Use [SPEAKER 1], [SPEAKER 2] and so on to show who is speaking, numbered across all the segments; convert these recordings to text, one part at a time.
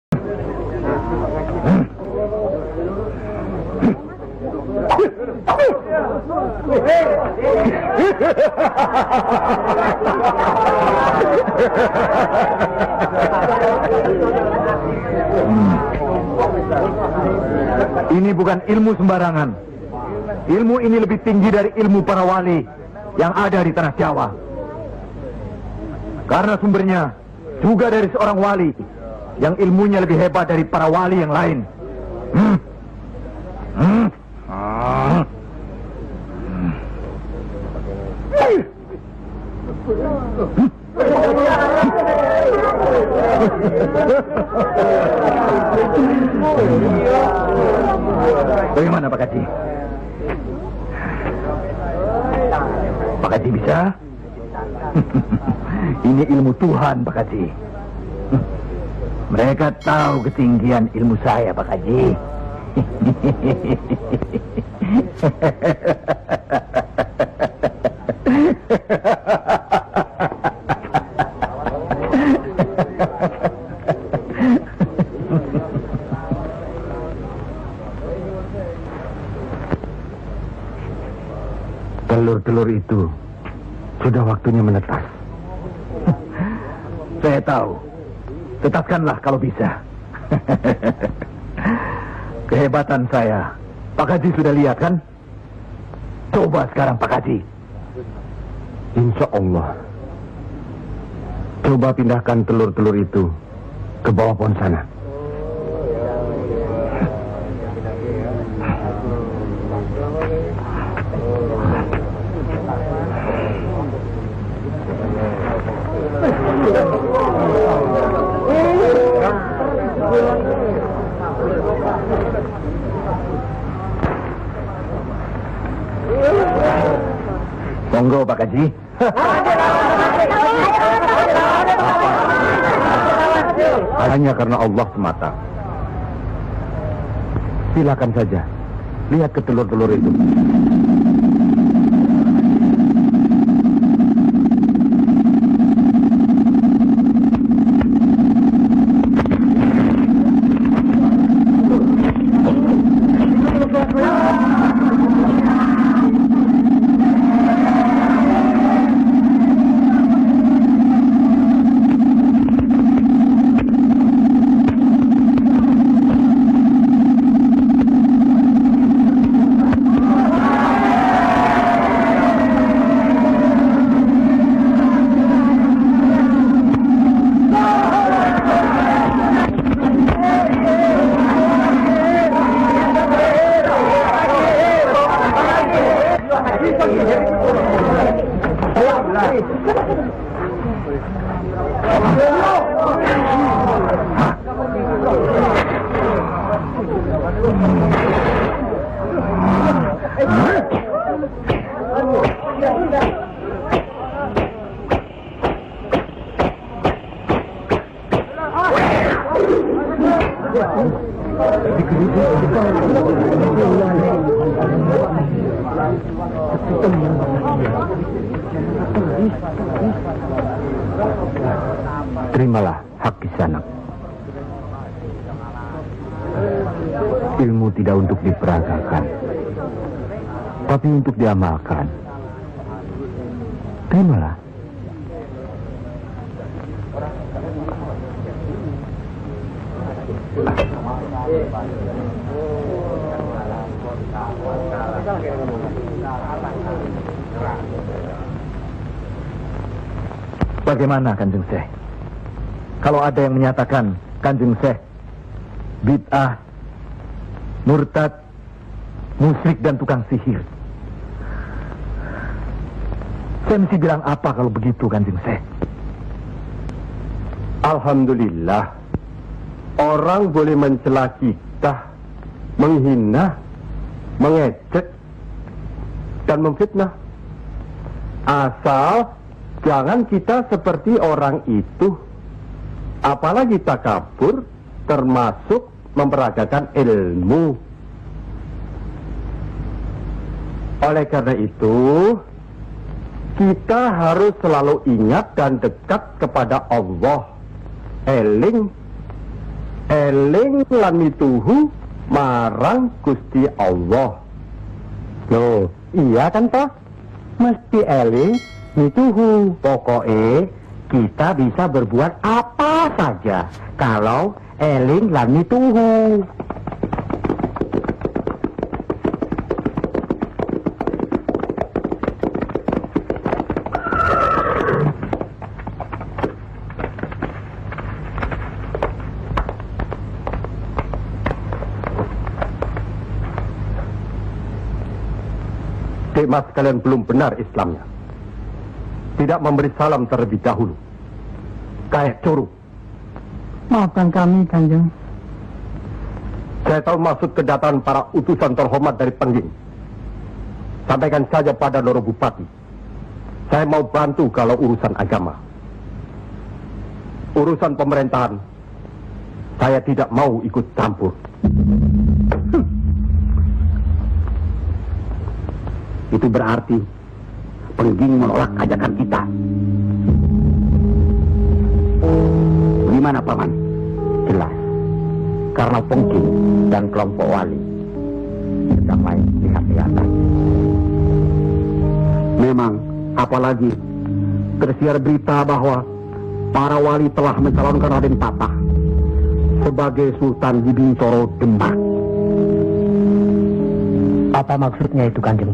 [SPEAKER 1] Ini bukan ilmu sembarangan. Ilmu ini lebih tinggi dari ilmu para wali yang ada di tanah Jawa. Karena sumbernya juga dari seorang wali yang ilmunya lebih hebat dari para wali yang lain. Bagaimana Pak Haji? Pak Haji bisa? Ini ilmu Tuhan Pak Haji. Mereka tahu ketinggian ilmu saya Pak Haji. Telur-telur itu sudah waktunya menetas. Saya tahu. Tetaskanlah kalau bisa. Kehebatan saya Pak Haji sudah lihat kan? Coba sekarang Pak Haji. Insya Allah. Coba pindahkan telur-telur itu ke bawah pohon sana. Monggo Pak Haji. Hanya karena Allah semata. Silakan saja. Lihat ke telur-telur itu. Terimalah hak kisanak. Ilmu tidak untuk diperagakan, tapi untuk diamalkan. Terimalah. Bagaimana Kanjeng Syekh? Kalau ada yang menyatakan Kanjeng Syekh bid'ah, murtad, musyrik dan tukang sihir, saya mesti bilang apa kalau begitu Kanjeng Syekh?
[SPEAKER 2] Alhamdulillah, orang boleh mencela kita, menghina, mengejek, dan memfitnah. Asal jangan kita seperti orang itu. Apalagi takabur, termasuk memperagakan ilmu. Oleh karena itu, kita harus selalu ingat dan dekat kepada Allah. Eling eling lan mituhu marang Gusti Allah. Loh, iya kan toh? Mesti eling mituhu. Pokoknya kita bisa berbuat apa saja kalau eling lan mituhu. Mas kalian belum benar Islamnya. Tidak memberi salam terlebih dahulu. Kayak curug.
[SPEAKER 3] Maafkan kami, Kanjeng.
[SPEAKER 2] Saya tahu maksud kedatangan para utusan terhormat dari Pengging. Sampaikan saja pada Loro Bupati. Saya mau bantu kalau urusan agama. Urusan pemerintahan, saya tidak mau ikut campur. Itu berarti Pengging menolak ajakan kita. Gimana Paman? Jelas. Karena Pengging dan kelompok wali sedang main lihat-lihatan.
[SPEAKER 1] Memang, apalagi tersiar berita bahwa para wali telah mencalonkan Raden Patah sebagai Sultan di Bintoro Demak.
[SPEAKER 3] Apa maksudnya itu, Kanjeng?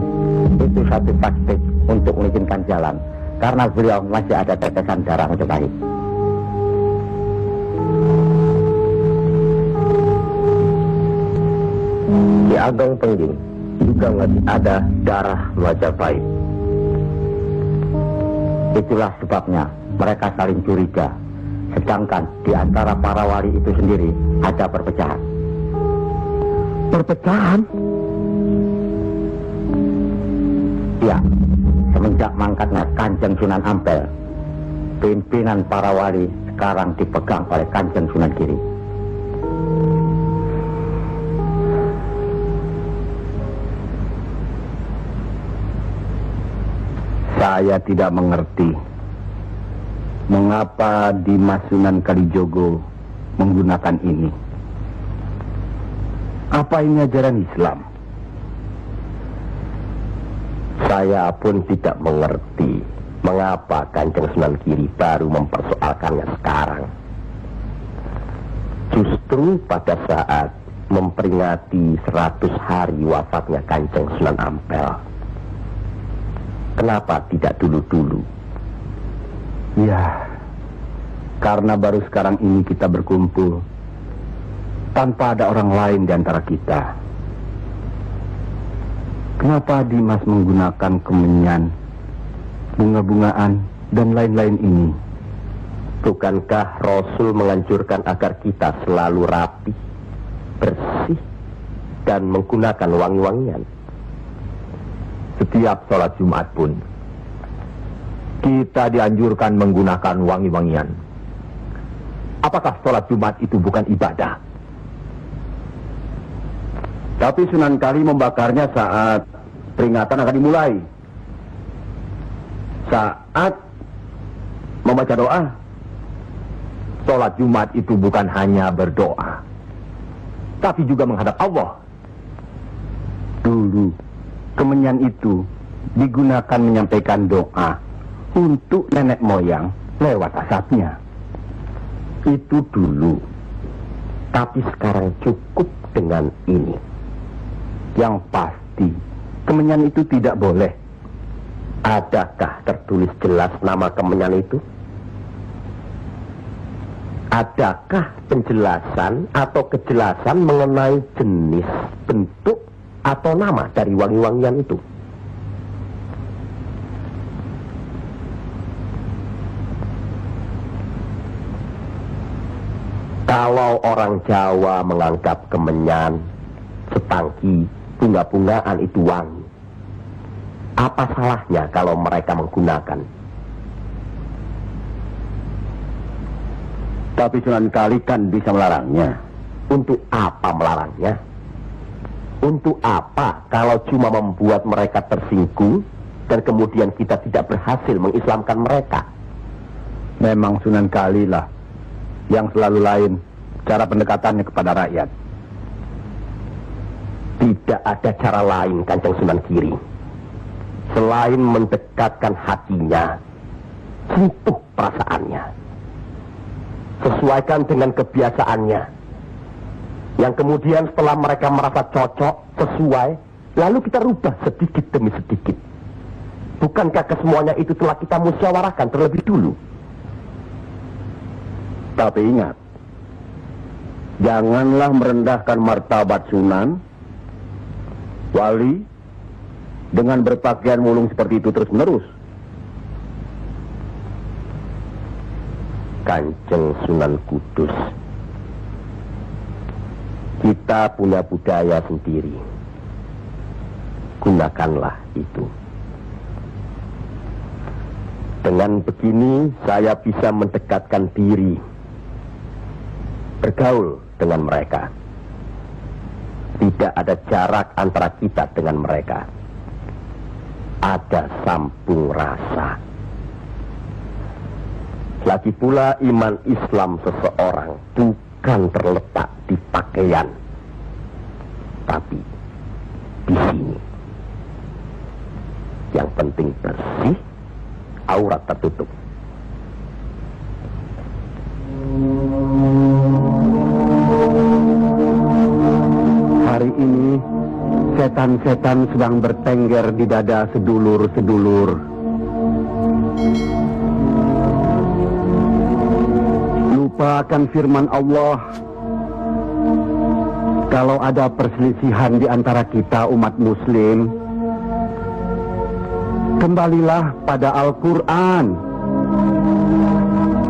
[SPEAKER 2] Itu satu taktik untuk mengizinkan jalan, karena beliau masih ada tetesan darah Majapahit. Ki Ageng Pengging juga masih ada darah Majapahit. Itulah sebabnya mereka saling curiga, sedangkan di antara para wali itu sendiri ada perpecahan.
[SPEAKER 1] Perpecahan?
[SPEAKER 2] Ya, semenjak mangkatnya Kanjeng Sunan Ampel, pimpinan para wali sekarang dipegang oleh Kanjeng Sunan Giri.
[SPEAKER 1] Saya tidak mengerti mengapa Dimas Sunan Kalijogo menggunakan ini. Apa ini ajaran Islam?
[SPEAKER 2] Saya pun tidak mengerti mengapa Kanjeng Sunan Giri baru mempersoalkannya sekarang. Justru pada saat memperingati 100 hari wafatnya Kanjeng Sunan Ampel. Kenapa tidak dulu-dulu?
[SPEAKER 1] Ya, karena baru sekarang ini kita berkumpul tanpa ada orang lain di antara kita. Kenapa Dimas menggunakan kemenyan, bunga-bungaan, dan lain-lain ini?
[SPEAKER 2] Bukankah Rasul menganjurkan agar kita selalu rapi, bersih, dan menggunakan wangi-wangian?
[SPEAKER 1] Setiap sholat Jumat pun kita dianjurkan menggunakan wangi-wangian. Apakah sholat Jumat itu bukan ibadah? Tapi Sunan Kali membakarnya saat peringatan akan dimulai. Saat membaca doa. Sholat Jumat itu bukan hanya berdoa, tapi juga menghadap Allah. Dulu kemenyan itu digunakan menyampaikan doa untuk nenek moyang lewat asapnya.
[SPEAKER 2] Itu dulu. Tapi sekarang cukup dengan ini.
[SPEAKER 1] Yang pasti kemenyan itu tidak boleh.
[SPEAKER 2] Adakah tertulis jelas nama kemenyan itu? Adakah penjelasan atau kejelasan mengenai jenis, bentuk, atau nama dari wangi-wangian itu? Kalau orang Jawa menganggap kemenyan, setangki, bunga-bungaan itu wangi, apa salahnya kalau mereka menggunakan?
[SPEAKER 1] Tapi Sunan Kali kan bisa melarangnya.
[SPEAKER 2] Untuk apa melarangnya? Untuk apa kalau cuma membuat mereka tersinggung dan kemudian kita tidak berhasil mengislamkan mereka?
[SPEAKER 1] Memang Sunan Kali lah yang selalu lain
[SPEAKER 2] cara pendekatannya kepada rakyat. Tidak ada cara lain, Kanjeng Sunan Giri, selain mendekatkan hatinya, sentuh perasaannya, sesuaikan dengan kebiasaannya, yang kemudian setelah mereka merasa cocok, sesuai, lalu kita rubah sedikit demi sedikit. Bukankah kesemuanya itu telah kita musyawarahkan terlebih dulu? Tapi ingat, janganlah merendahkan martabat Sunan Wali dengan berpakaian mulung seperti itu terus-menerus. Kanjeng Sunan Kudus, kita punya budaya sendiri. Gunakanlah itu. Dengan begini saya bisa mendekatkan diri, bergaul dengan mereka. Tidak ada jarak antara kita dengan mereka. Ada sambung rasa. Lagi pula iman Islam seseorang bukan terletak di pakaian, tapi di sini. Yang penting bersih, aurat tertutup.
[SPEAKER 1] Hari ini setan-setan sedang bertengger di dada sedulur-sedulur. Lupa akan firman Allah. Kalau ada perselisihan di antara kita umat muslim, kembalilah pada Al-Quran.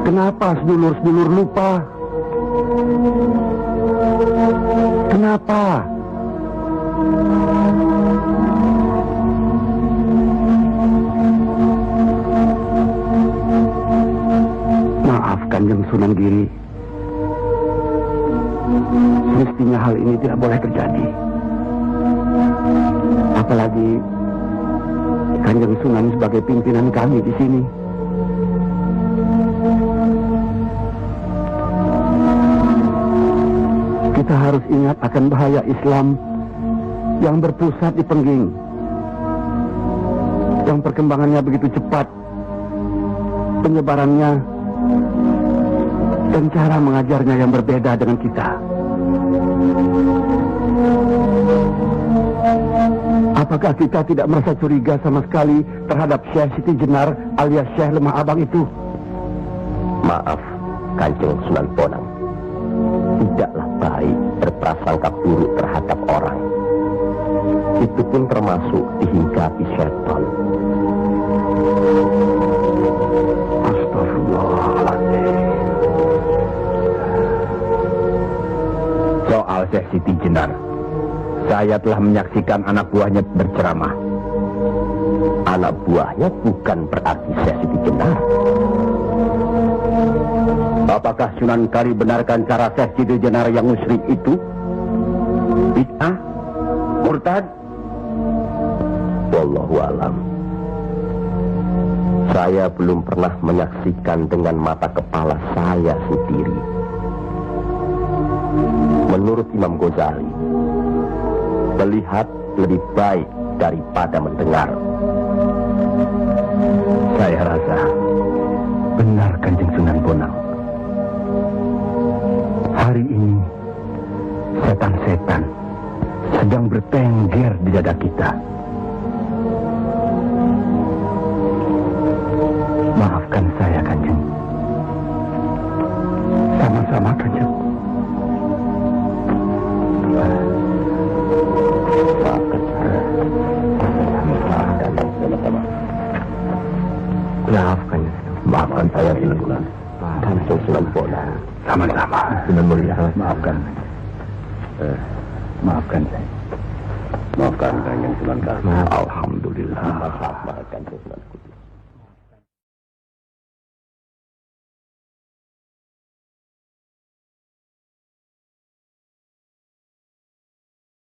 [SPEAKER 1] Kenapa sedulur-sedulur lupa? Kenapa? Maaf Kanjeng Sunan Giri. Mestinya hal ini tidak boleh terjadi. Apalagi Kanjeng Sunan sebagai pimpinan kami di sini. Kita harus ingat akan bahaya Islam yang berpusat di Pengging, yang perkembangannya begitu cepat, penyebarannya dan cara mengajarnya yang berbeda dengan kita. Apakah kita tidak merasa curiga sama sekali terhadap Syekh Siti Jenar alias Syekh Lemah Abang itu?
[SPEAKER 2] Maaf, Kanjeng Sunan Bonang. Tidaklah baik berprasangka buruk terhadap orang. Itu pun termasuk dihinggapi syaitan.
[SPEAKER 1] Astagfirullahaladzim.
[SPEAKER 2] Soal Syekh Siti Jenar, saya telah menyaksikan anak buahnya berceramah. Anak buahnya bukan berarti Syekh Siti Jenar. Apakah Sunan Kali benarkan cara Syekh Siti Jenar yang musyrik itu? Bid'ah? Murtad? Wallahu alam. Saya belum pernah menyaksikan dengan mata kepala saya sendiri. Menurut Imam Ghazali, melihat lebih baik daripada mendengar. Saya rasa benar Kanjeng Sunan Bonang. Hari ini setan-setan sedang bertengger di dada kita. Maafkan saya, Kanjeng. Sama-sama, Kanjeng. Maafkan saya. Maafkan saya, Sunan. Kanjeng Sunan Bonang. Sama-sama. Sunan Mulia. Maafkan. Maafkan saya. Maafkan Kanjeng Sunan. Alhamdulillah. Maafkan Kanjeng Sunan.